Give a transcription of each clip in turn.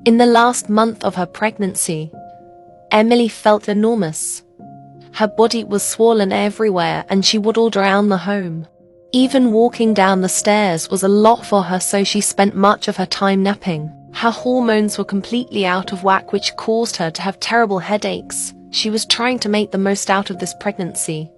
In the last month of her pregnancy, Emily felt enormous. Her body was swollen everywhere and she waddled around the home. Even walking down the stairs was a lot for her, so she spent much of her time napping. Her hormones were completely out of whack, which caused her to have terrible headaches. She was trying to make the most out of this pregnancy.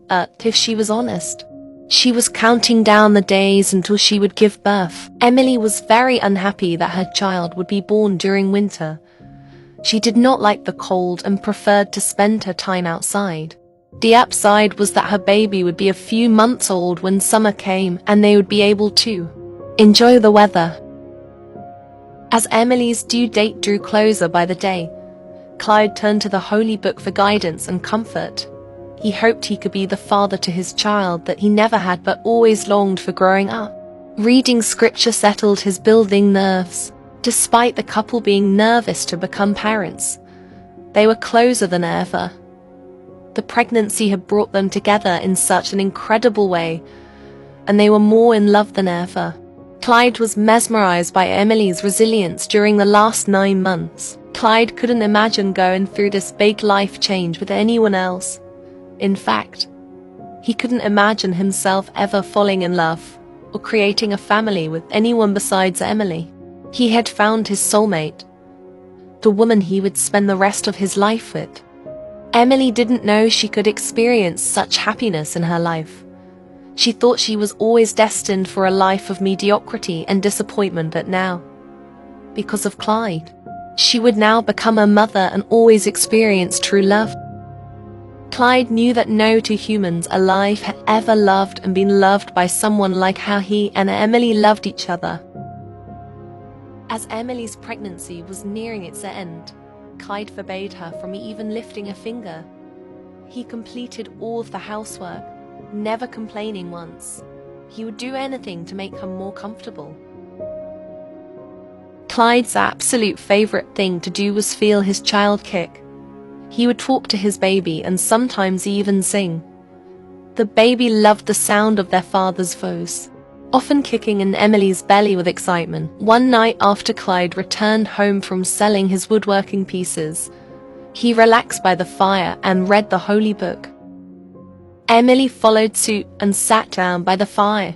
If she was honest, she was counting down the days until she would give birth. Emily was very unhappy that her child would be born during winter. She did not like the cold and preferred to spend her time outside. The upside was that her baby would be a few months old when summer came and they would be able to enjoy the weather. As Emily's due date drew closer by the day, Clyde turned to the Holy Book for guidance and comfort. He hoped he could be the father to his child that he never had but always longed for growing up. Reading scripture settled his building nerves. Despite the couple being nervous to become parents, they were closer than ever. The pregnancy had brought them together in such an incredible way, and they were more in love than ever. Clyde was mesmerized by Emily's resilience during the last 9 months. Clyde couldn't imagine going through this big life change with anyone else. In fact, he couldn't imagine himself ever falling in love or creating a family with anyone besides Emily. He had found his soulmate, the woman he would spend the rest of his life with. Emily didn't know she could experience such happiness in her life. She thought she was always destined for a life of mediocrity and disappointment, but now, because of Clyde, she would now become a mother and always experience true love. Clyde knew that no two humans alive had ever loved and been loved by someone like how he and Emily loved each other. As Emily's pregnancy was nearing its end, Clyde forbade her from even lifting a finger. He completed all of the housework, never complaining once. He would do anything to make her more comfortable. Clyde's absolute favorite thing to do was feel his child kick. He would talk to his baby and sometimes even sing. The baby loved the sound of their father's voice, often kicking in Emily's belly with excitement. One night after Clyde returned home from selling his woodworking pieces, he relaxed by the fire and read the Holy Book. Emily followed suit and sat down by the fire,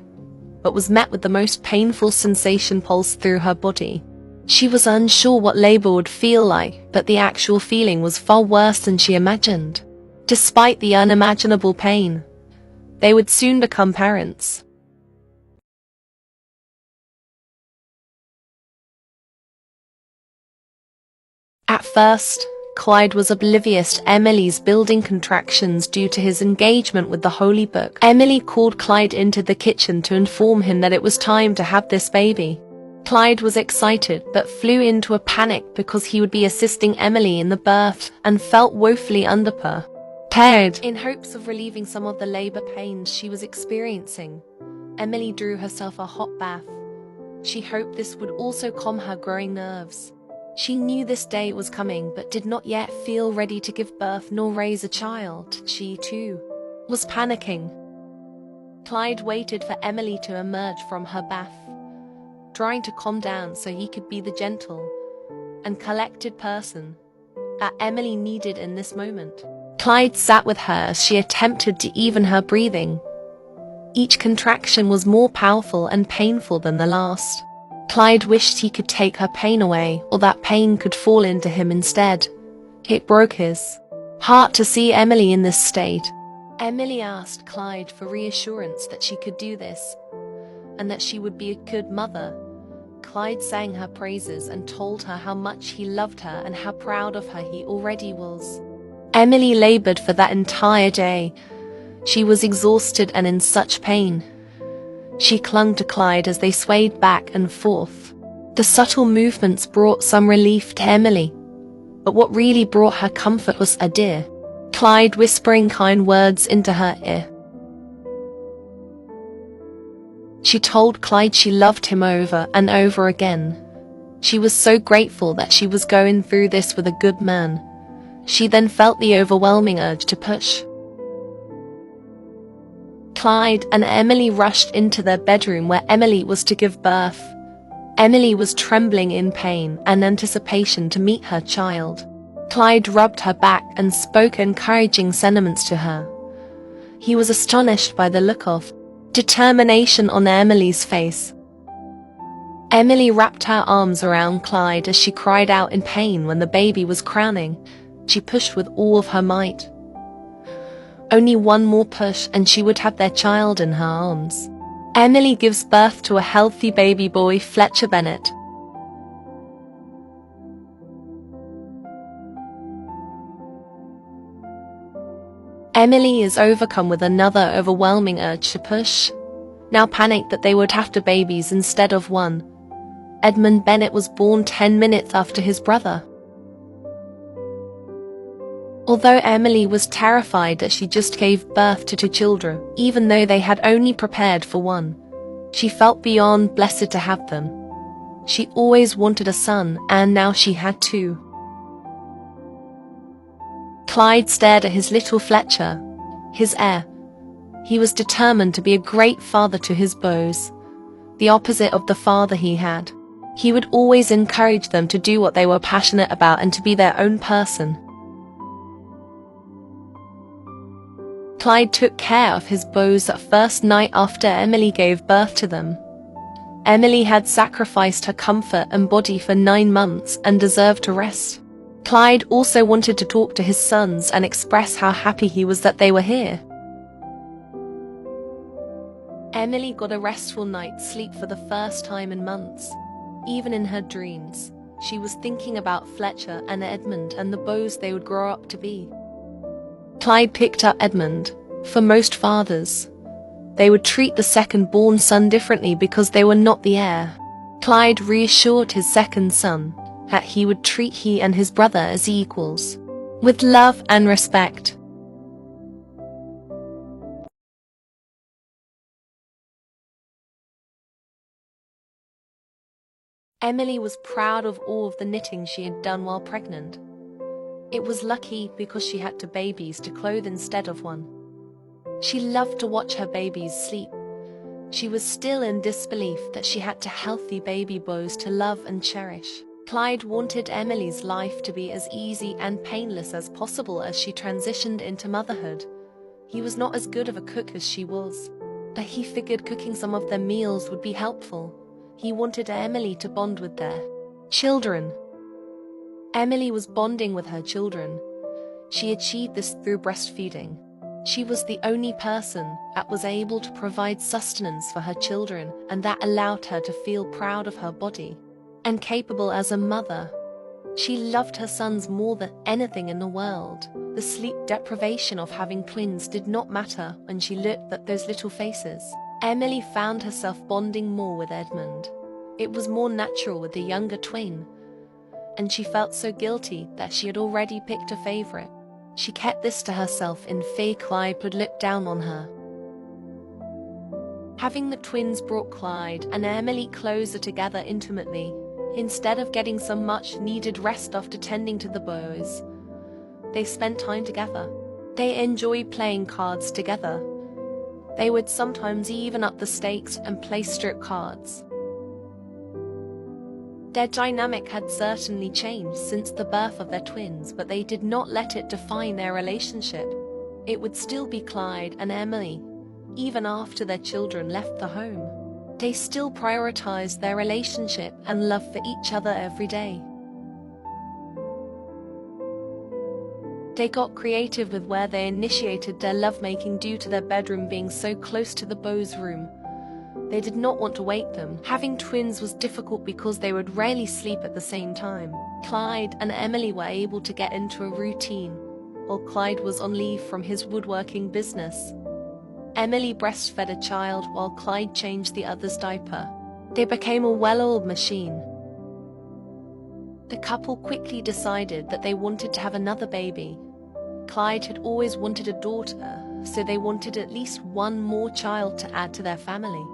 but was met with the most painful sensation pulse through her body. She was unsure what labor would feel like, but the actual feeling was far worse than she imagined. Despite the unimaginable pain, they would soon become parents. At first, Clyde was oblivious to Emily's building contractions due to his engagement with the Holy Book. Emily called Clyde into the kitchen to inform him that it was time to have this baby. Clyde was excited but flew into a panic because he would be assisting Emily in the birth and felt woefully underprepared. In hopes of relieving some of the labor pains she was experiencing, Emily drew herself a hot bath. She hoped this would also calm her growing nerves. She knew this day was coming but did not yet feel ready to give birth nor raise a child. She, too, was panicking. Clyde waited for Emily to emerge from her bath, trying to calm down so he could be the gentle and collected person that Emily needed in this moment. Clyde sat with her as she attempted to even her breathing. Each contraction was more powerful and painful than the last. Clyde wished he could take her pain away, or that pain could fall into him instead. It broke his heart to see Emily in this state. Emily asked Clyde for reassurance that she could do this, and that she would be a good mother. Clyde sang her praises and told her how much he loved her and how proud of her he already was. Emily labored for that entire day. She was exhausted and in such pain. She clung to Clyde as they swayed back and forth. The subtle movements brought some relief to Emily, but what really brought her comfort was Adair, Clyde whispering kind words into her ear. She told Clyde she loved him over and over again. She was so grateful that she was going through this with a good man. She then felt the overwhelming urge to push. Clyde and Emily rushed into their bedroom where Emily was to give birth. Emily was trembling in pain and anticipation to meet her child. Clyde rubbed her back and spoke encouraging sentiments to her. He was astonished by the look of determination on Emily's face. Emily wrapped her arms around Clyde as she cried out in pain when the baby was crowning. She pushed with all of her might. Only one more push and she would have their child in her arms. Emily gives birth to a healthy baby boy, Fletcher Bennett. Emily is overcome with another overwhelming urge to push. Now panicked that they would have two babies instead of one. Edmund Bennett was born 10 minutes after his brother. Although Emily was terrified that she just gave birth to two children, even though they had only prepared for one, she felt beyond blessed to have them. She always wanted a son, and now she had two. Clyde stared at his little Fletcher, his heir. He was determined to be a great father to his boys, the opposite of the father he had. He would always encourage them to do what they were passionate about and to be their own person. Clyde took care of his boys that first night after Emily gave birth to them. Emily had sacrificed her comfort and body for 9 months and deserved to rest. Clyde also wanted to talk to his sons and express how happy he was that they were here. Emily got a restful night's sleep for the first time in months. Even in her dreams, she was thinking about Fletcher and Edmund and the boys they would grow up to be. Clyde picked up Edmund. For most fathers, they would treat the second-born son differently because they were not the heir. Clyde reassured his second son that he would treat he and his brother as equals, with love and respect. Emily was proud of all of the knitting she had done while pregnant. It was lucky because she had two babies to clothe instead of one. She loved to watch her babies sleep. She was still in disbelief that she had two healthy baby boys to love and cherish. Clyde wanted Emily's life to be as easy and painless as possible as she transitioned into motherhood. He was not as good of a cook as she was, but he figured cooking some of their meals would be helpful. He wanted Emily to bond with their children. Emily was bonding with her children. She achieved this through breastfeeding. She was the only person that was able to provide sustenance for her children, and that allowed her to feel proud of her body and capable as a mother. She loved her sons more than anything in the world. The sleep deprivation of having twins did not matter when she looked at those little faces. Emily found herself bonding more with Edmund. It was more natural with the younger twin, and she felt so guilty that she had already picked a favorite. She kept this to herself in fear Clyde would look down on her. Having the twins brought Clyde and Emily closer together intimately. Instead of getting some much-needed rest after tending to the boys, they spent time together. They enjoyed playing cards together. They would sometimes even up the stakes and play strip cards. Their dynamic had certainly changed since the birth of their twins, but they did not let it define their relationship. It would still be Clyde and Emily, even after their children left the home. They still prioritized their relationship and love for each other every day. They got creative with where they initiated their lovemaking due to their bedroom being so close to the boys' room. They did not want to wake them. Having twins was difficult because they would rarely sleep at the same time. Clyde and Emily were able to get into a routine, while Clyde was on leave from his woodworking business. Emily breastfed a child while Clyde changed the other's diaper. They became a well-oiled machine. The couple quickly decided that they wanted to have another baby. Clyde had always wanted a daughter, so they wanted at least one more child to add to their family.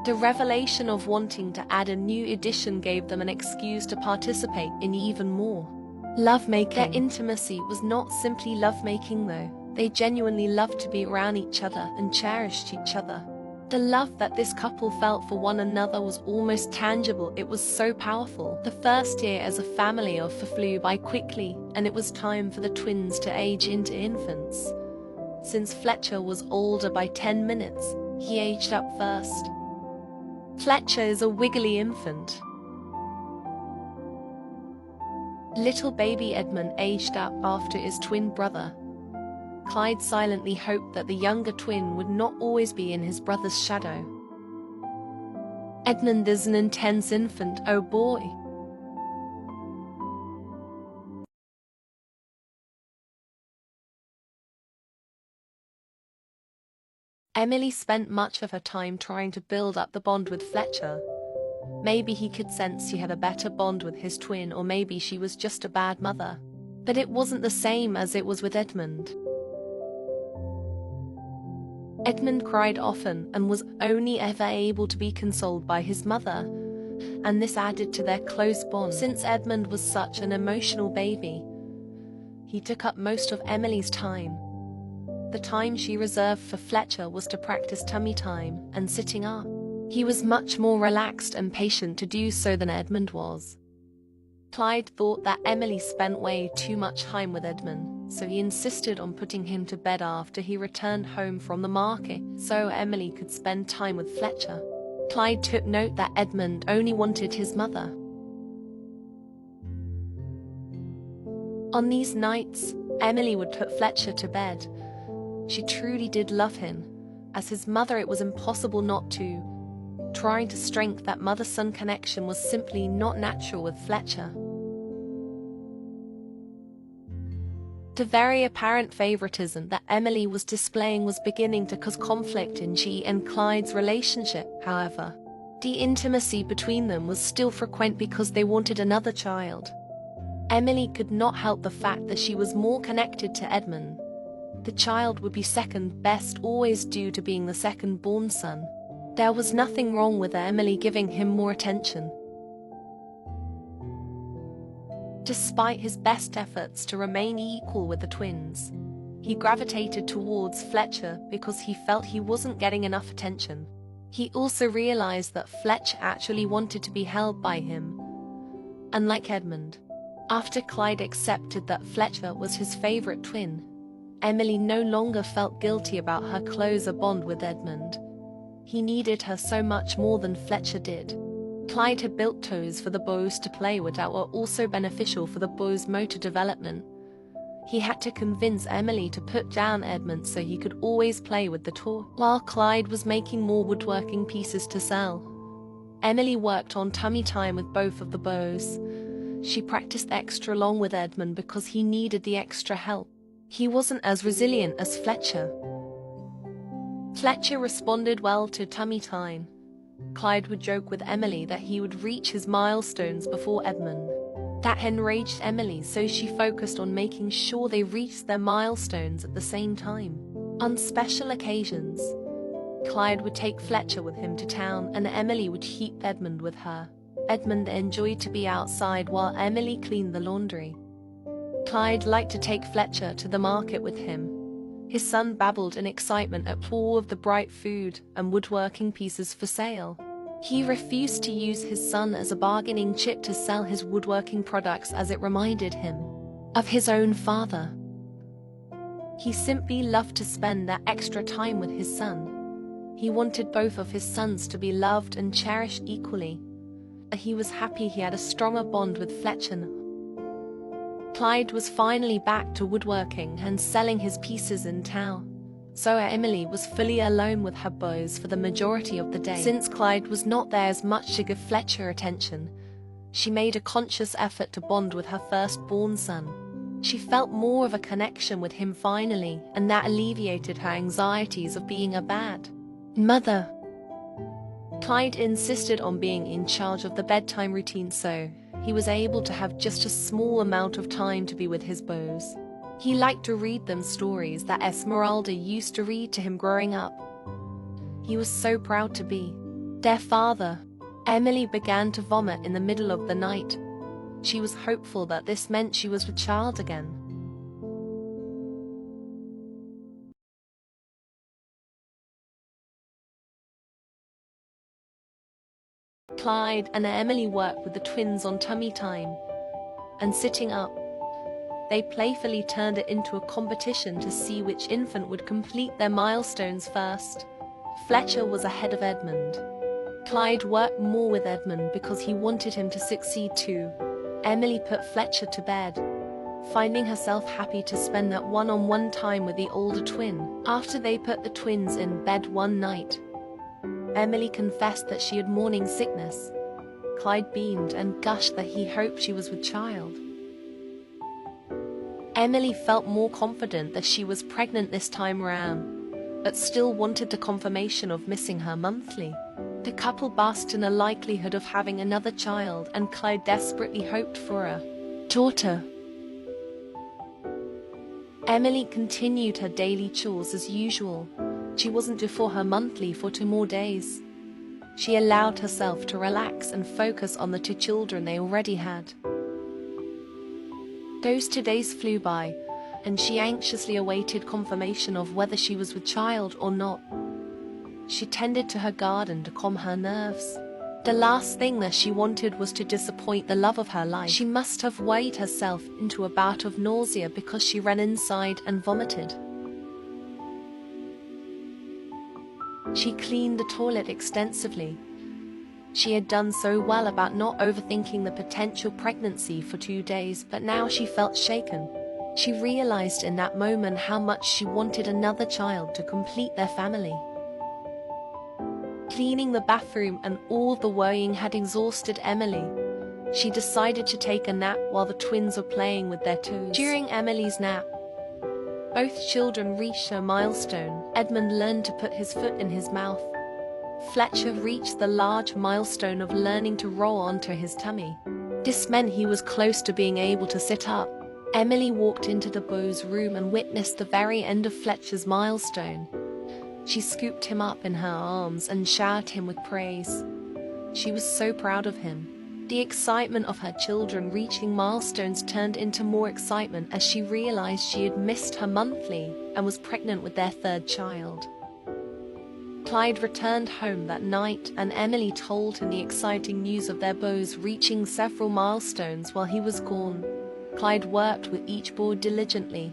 The revelation of wanting to add a new addition gave them an excuse to participate in even more lovemaking. Their intimacy was not simply lovemaking though. They genuinely loved to be around each other and cherished each other. The love that this couple felt for one another was almost tangible. It was so powerful. The first year as a family flew by quickly, and it was time for the twins to age into infants. Since Fletcher was older by 10 minutes, he aged up first. Fletcher is a wiggly infant. Little baby Edmund aged up after his twin brother. Clyde silently hoped that the younger twin would not always be in his brother's shadow. Edmund is an intense infant, oh boy. Emily spent much of her time trying to build up the bond with Fletcher. Maybe he could sense she had a better bond with his twin, or maybe she was just a bad mother. But it wasn't the same as it was with Edmund. Edmund cried often and was only ever able to be consoled by his mother, and this added to their close bond. Since Edmund was such an emotional baby, he took up most of Emily's time. The time she reserved for Fletcher was to practice tummy time and sitting up. He was much more relaxed and patient to do so than Edmund was. Clyde thought that Emily spent way too much time with Edmund, so he insisted on putting him to bed after he returned home from the market, so Emily could spend time with Fletcher. Clyde took note that Edmund only wanted his mother. On these nights, Emily would put Fletcher to bed. She truly did love him. As his mother, it was impossible not to. Trying to strengthen that mother-son connection was simply not natural with Fletcher. The very apparent favoritism that Emily was displaying was beginning to cause conflict in she and Clyde's relationship. However, the intimacy between them was still frequent because they wanted another child. Emily could not help the fact that she was more connected to Edmund. The child would be second best, always due to being the second-born son. There was nothing wrong with Emily giving him more attention. Despite his best efforts to remain equal with the twins, he gravitated towards Fletcher because he felt he wasn't getting enough attention. He also realized that Fletcher actually wanted to be held by him, unlike Edmund. After Clyde accepted that Fletcher was his favorite twin, Emily no longer felt guilty about her closer bond with Edmund. He needed her so much more than Fletcher did. Clyde had built toys for the boys to play with that were also beneficial for the boys' motor development. He had to convince Emily to put down Edmund so he could always play with the toy. While Clyde was making more woodworking pieces to sell, Emily worked on tummy time with both of the boys. She practiced extra long with Edmund because he needed the extra help. He wasn't as resilient as Fletcher. Fletcher responded well to tummy time. Clyde would joke with Emily that he would reach his milestones before Edmund. That enraged Emily, so she focused on making sure they reached their milestones at the same time. On special occasions, Clyde would take Fletcher with him to town and Emily would keep Edmund with her. Edmund enjoyed to be outside while Emily cleaned the laundry. Clyde liked to take Fletcher to the market with him. His son babbled in excitement at all of the bright food and woodworking pieces for sale. He refused to use his son as a bargaining chip to sell his woodworking products, as it reminded him of his own father. He simply loved to spend that extra time with his son. He wanted both of his sons to be loved and cherished equally. He was happy he had a stronger bond with Fletcher. Clyde was finally back to woodworking and selling his pieces in town, so Emily was fully alone with her boys for the majority of the day. Since Clyde was not there as much to give Fletcher attention, she made a conscious effort to bond with her firstborn son. She felt more of a connection with him finally, and that alleviated her anxieties of being a bad mother. Clyde insisted on being in charge of the bedtime routine, so he was able to have just a small amount of time to be with his boys. He liked to read them stories that Esmeralda used to read to him growing up. He was so proud to be their father. Emily began to vomit in the middle of the night. She was hopeful that this meant she was with child again. Clyde and Emily worked with the twins on tummy time and sitting up. They playfully turned it into a competition to see which infant would complete their milestones first. Fletcher was ahead of Edmund. Clyde worked more with Edmund because he wanted him to succeed too. Emily put Fletcher to bed, finding herself happy to spend that one-on-one time with the older twin. After they put the twins in bed one night, Emily confessed that she had morning sickness. Clyde beamed and gushed that he hoped she was with child. Emily felt more confident that she was pregnant this time around, but still wanted the confirmation of missing her monthly. The couple basked in the likelihood of having another child, and Clyde desperately hoped for a daughter. Emily continued her daily chores as usual. She wasn't due for her monthly for 2 more days. She allowed herself to relax and focus on the 2 children they already had. Those 2 days flew by, and she anxiously awaited confirmation of whether she was with child or not. She tended to her garden to calm her nerves. The last thing that she wanted was to disappoint the love of her life. She must have weighed herself into a bout of nausea because she ran inside and vomited. She cleaned the toilet extensively. She had done so well about not overthinking the potential pregnancy for 2 days, but now she felt shaken. She realized in that moment how much she wanted another child to complete their family. Cleaning the bathroom and all the worrying had exhausted Emily. She decided to take a nap while the twins were playing with their toys. During Emily's nap, both children reached a milestone. Edmund learned to put his foot in his mouth. Fletcher reached the large milestone of learning to roll onto his tummy. This meant he was close to being able to sit up. Emily walked into the boys' room and witnessed the very end of Fletcher's milestone. She scooped him up in her arms and showered him with praise. She was so proud of him. The excitement of her children reaching milestones turned into more excitement as she realized she had missed her monthly and was pregnant with their 3rd child. Clyde returned home that night, and Emily told him the exciting news of their boys reaching several milestones while he was gone. Clyde worked with each boy diligently,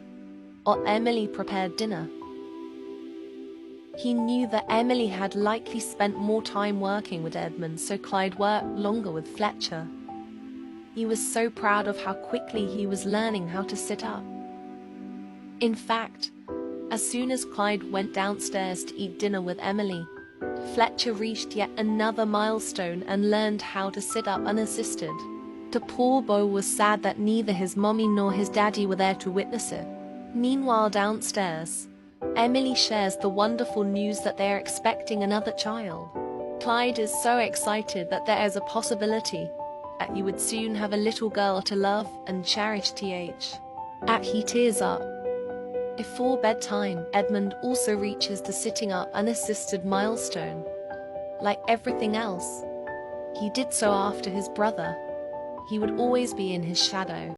while Emily prepared dinner. He knew that Emily had likely spent more time working with Edmund, so Clyde worked longer with Fletcher. He was so proud of how quickly he was learning how to sit up. In fact, as soon as Clyde went downstairs to eat dinner with Emily, Fletcher reached yet another milestone and learned how to sit up unassisted. The poor boy was sad that neither his mommy nor his daddy were there to witness it. Meanwhile, downstairs, Emily shares the wonderful news that they are expecting another child. Clyde is so excited that there is a possibility that he would soon have a little girl to love and cherish. He tears up. Before bedtime, Edmund also reaches the sitting up unassisted milestone. Like everything else, he did so after his brother. He would always be in his shadow.